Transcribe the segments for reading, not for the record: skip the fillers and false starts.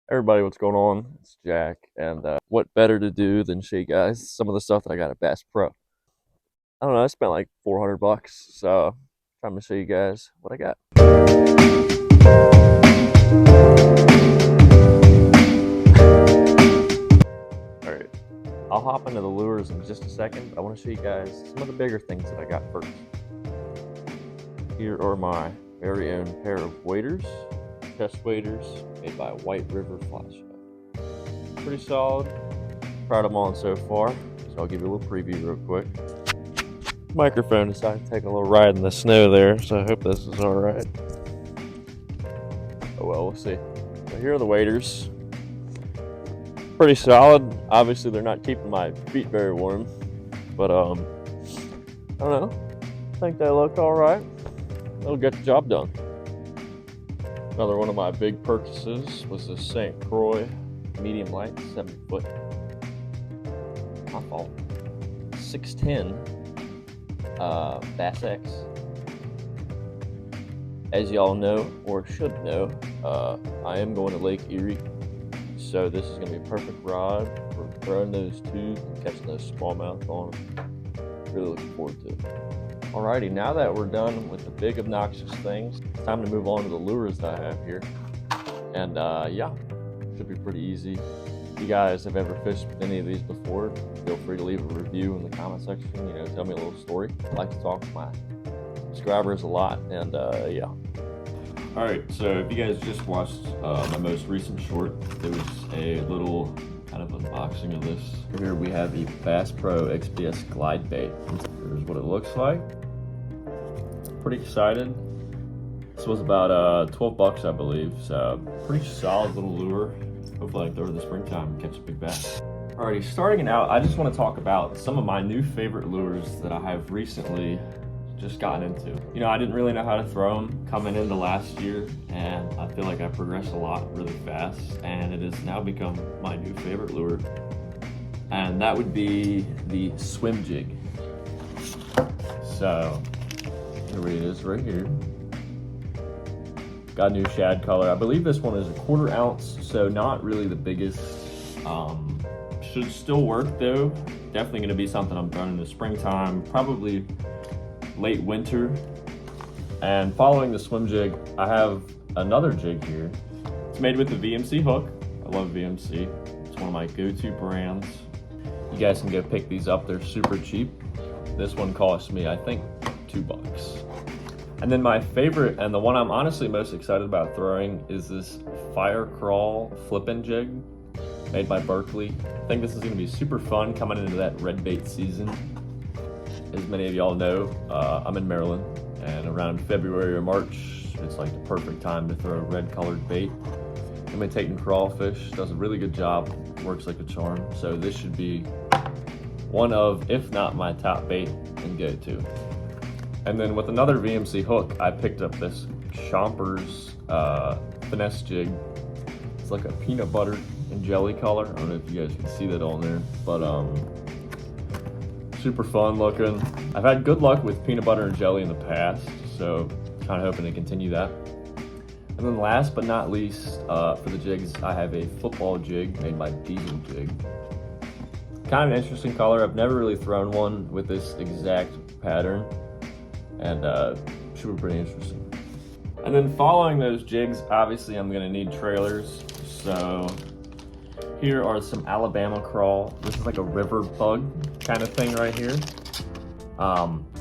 Everybody, what's going on? It's Jack, and what better to do than show you guys some of the stuff that I got at Bass Pro. I don't know, I spent like 400 bucks, so I'm gonna show you guys what I got. All right, I'll hop into the lures in just a second, but I want to show you guys some of the bigger things that I got first. Here are my very own pair of waders, chest waders, made by White River Fly Shop. Pretty solid. Proud of them on so far, so I'll give you a little preview real quick. Microphone decided to take a little ride in the snow there, so I hope this is alright. Oh well, we'll see. So here are the waders. Pretty solid. Obviously they're not keeping my feet very warm, but I don't know. I think they look alright. They'll get the job done. Another one of my big purchases was this St. Croix medium light 7-foot. My fault. 610 Bass X. As y'all know, or should know, I am going to Lake Erie, so this is going to be a perfect rod for throwing those tubes and catching those smallmouth on them. Really looking forward to it. Alrighty, now that we're done with the big obnoxious things, it's time to move on to the lures that I have here. And yeah, should be pretty easy. If you guys have ever fished with any of these before, feel free to leave a review in the comment section. You know, tell me a little story. I like to talk to my subscribers a lot, and yeah. All right, so if you guys just watched my most recent short, there was a little kind of unboxing of this. Here we have the Bass Pro XPS Glide Bait. Here's what it looks like. Pretty excited. This was about 12 bucks, I believe, so pretty solid little lure. Hopefully I can throw it in the springtime and catch a big bass. Alrighty, starting it out, I just want to talk about some of my new favorite lures that I have recently just gotten into. You know, I didn't really know how to throw them coming into last year, and I feel like I progressed a lot really fast, and it has now become my new favorite lure. And that would be the swim jig. So, here it is right here. Got a new shad color. I believe this one is a 1/4 ounce, so not really the biggest. Should still work though. Definitely gonna be something I'm throwing in the springtime, probably late winter. And following the swim jig, I have another jig here. It's made with the VMC hook. I love VMC. It's one of my go-to brands. You guys can go pick these up. They're super cheap. This one cost me, I think, 2 bucks. And then my favorite, and the one I'm honestly most excited about throwing, is this Fire Crawl Flippin' Jig, made by Berkley. I think this is gonna be super fun coming into that red bait season. As many of y'all know, I'm in Maryland, and around February or March, it's like the perfect time to throw red colored bait. Imitating crawfish, does a really good job, works like a charm. So this should be one of, if not my top bait and go-to. And then with another VMC hook, I picked up this Chompers finesse jig. It's like a peanut butter and jelly color. I don't know if you guys can see that on there, but super fun looking. I've had good luck with peanut butter and jelly in the past, so kind of hoping to continue that. And then last but not least, for the jigs, I have a football jig made by Diesel Jig. Kind of an interesting color. I've never really thrown one with this exact pattern, and should be pretty interesting. And then following those jigs, obviously I'm gonna need trailers. So here are some Alabama Crawl. This is like a river bug kind of thing right here.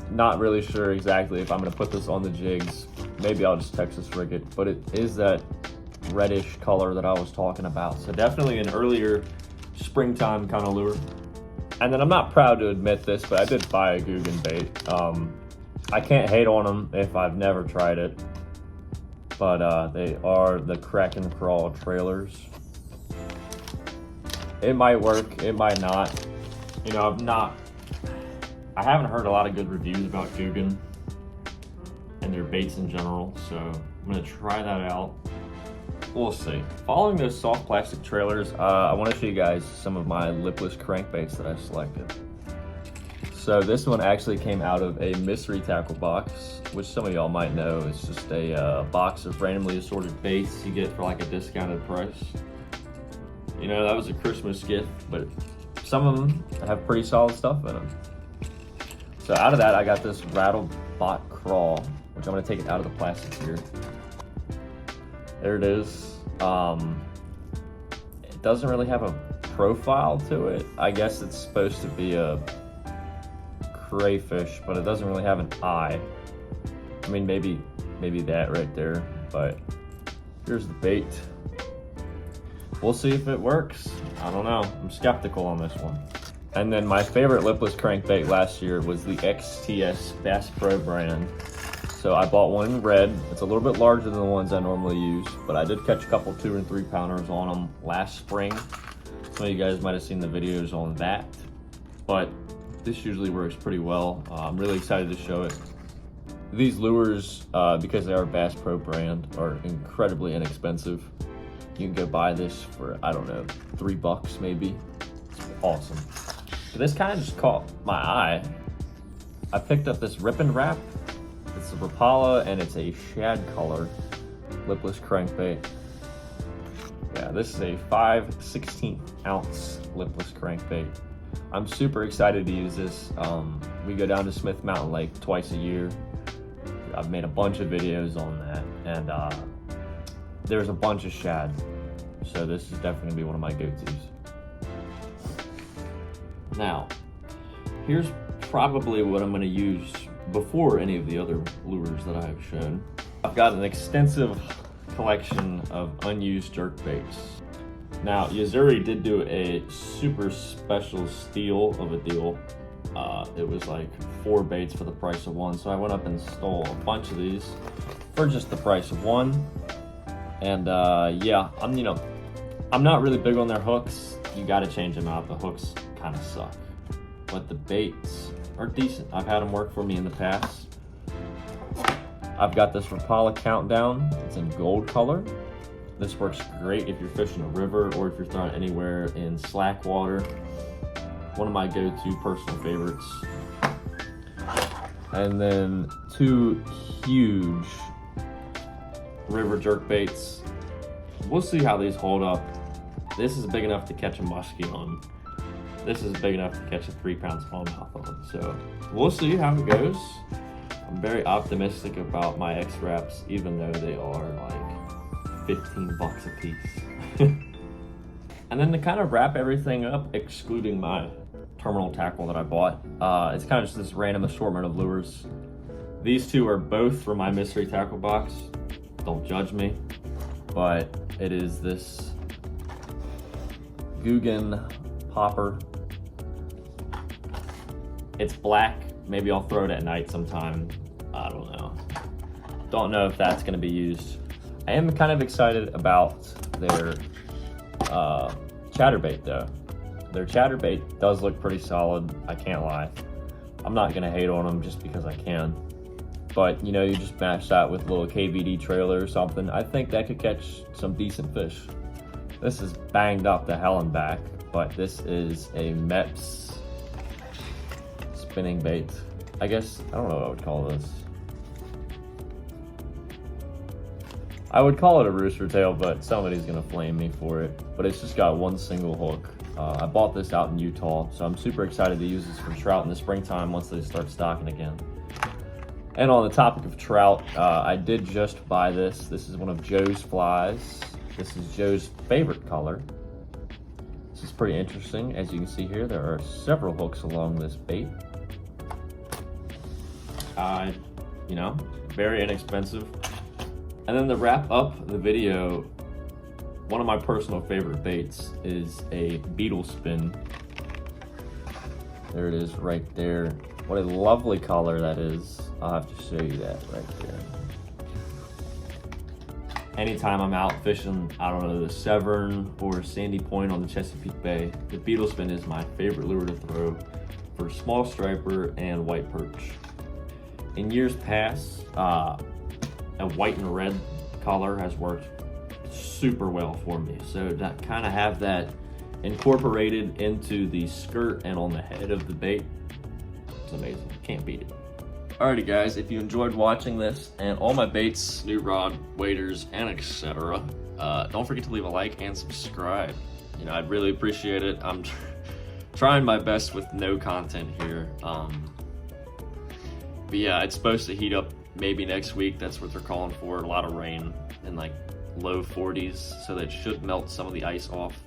Not really sure exactly if I'm gonna put this on the jigs. Maybe I'll just Texas rig it, but it is that reddish color that I was talking about. So definitely an earlier springtime kind of lure. And then I'm not proud to admit this, but I did buy a Googan bait. I can't hate on them if I've never tried it, but they are the Kraken Crawl trailers. It might work, it might not. You know, I haven't heard a lot of good reviews about Googan and their baits in general, so I'm gonna try that out. We'll see. Following those soft plastic trailers, I want to show you guys some of my lipless crankbaits that I selected. So this one actually came out of a mystery tackle box, which some of y'all might know. It's just a box of randomly assorted baits you get for like a discounted price. You know, that was a Christmas gift, but some of them have pretty solid stuff in them. So out of that, I got this Rattlebot Crawl, which I'm gonna take it out of the plastic here. There it is. It doesn't really have a profile to it. I guess it's supposed to be a crayfish, but it doesn't really have an eye. I mean, maybe that right there, but here's the bait. We'll see if it works. I don't know. I'm skeptical on this one. And then my favorite lipless crankbait last year was the XTS Bass Pro brand. So I bought one in red. It's a little bit larger than the ones I normally use, but I did catch a couple 2 and 3 pounders on them last spring. Some of you guys might have seen the videos on that, but this usually works pretty well. I'm really excited to show it. These lures, because they are Bass Pro brand, are incredibly inexpensive. You can go buy this for, I don't know, $3 maybe. It's awesome. But this kind of just caught my eye. I picked up this Rip and Wrap. It's a Rapala and it's a shad color lipless crankbait. Yeah, this is a 5/16 ounce lipless crankbait. I'm super excited to use this. We go down to Smith Mountain Lake twice a year. I've made a bunch of videos on that, and there's a bunch of shad. So this is definitely gonna be one of my go-tos. Now, here's probably what I'm gonna use before any of the other lures that I have shown. I've got an extensive collection of unused jerk baits. Now, Yo-Zuri did do a super special steal of a deal. It was like 4 baits for the price of 1. So I went up and stole a bunch of these for just the price of 1. And yeah, I'm not really big on their hooks. You gotta change them out. The hooks kind of suck. But the baits are decent. I've had them work for me in the past. I've got this Rapala Countdown. It's in gold color. This works great if you're fishing a river or if you're throwing anywhere in slack water. One of my go-to personal favorites. And then 2 huge river jerk baits. We'll see how these hold up. This is big enough to catch a muskie on. This is big enough to catch a 3-pound smallmouth on. So we'll see how it goes. I'm very optimistic about my X-Wraps, even though they are like $15 a piece. And then to kind of wrap everything up, excluding my terminal tackle that I bought, it's kind of just this random assortment of lures. These 2 are both from my mystery tackle box. Don't judge me, but it is this Googan popper. It's black. Maybe I'll throw it at night sometime. I don't know. Don't know if that's gonna be used. I am kind of excited about their chatterbait though. Their chatterbait does look pretty solid, I can't lie. I'm not gonna hate on them just because I can. But you know, you just match that with a little KVD trailer or something. I think that could catch some decent fish. This is banged up to hell and back, but this is a Mepps spinning bait. I guess, I don't know what I would call this. I would call it a rooster tail, but somebody's gonna flame me for it. But it's just got 1 single hook. I bought this out in Utah, so I'm super excited to use this for trout in the springtime once they start stocking again. And on the topic of trout, I did just buy this. This is one of Joe's flies. This is Joe's favorite color. This is pretty interesting. As you can see here, there are several hooks along this bait. You know, very inexpensive. And then to wrap up the video, one of my personal favorite baits is a beetle spin. There it is right there. What a lovely color that is. I'll have to show you that right there. Anytime I'm out fishing, I don't know, the Severn or Sandy Point on the Chesapeake Bay, the beetle spin is my favorite lure to throw for small striper and white perch. In years past, a white and red color has worked super well for me. So to kind of have that incorporated into the skirt and on the head of the bait, it's amazing. Can't beat it. Alrighty guys, if you enjoyed watching this and all my baits, new rod, waders, and etc., don't forget to leave a like and subscribe. you know, I'd really appreciate it. I'm trying my best with no content here. But yeah, it's supposed to heat up maybe next week. That's what they're calling for. A lot of rain in like low 40s, so that should melt some of the ice off.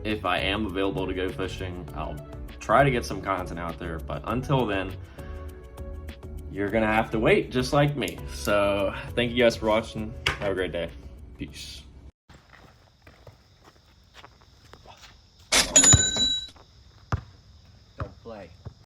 If I am available to go fishing, I'll try to get some content out there, but until then, you're gonna have to wait just like me. So thank you guys for watching. Have a great day. Peace.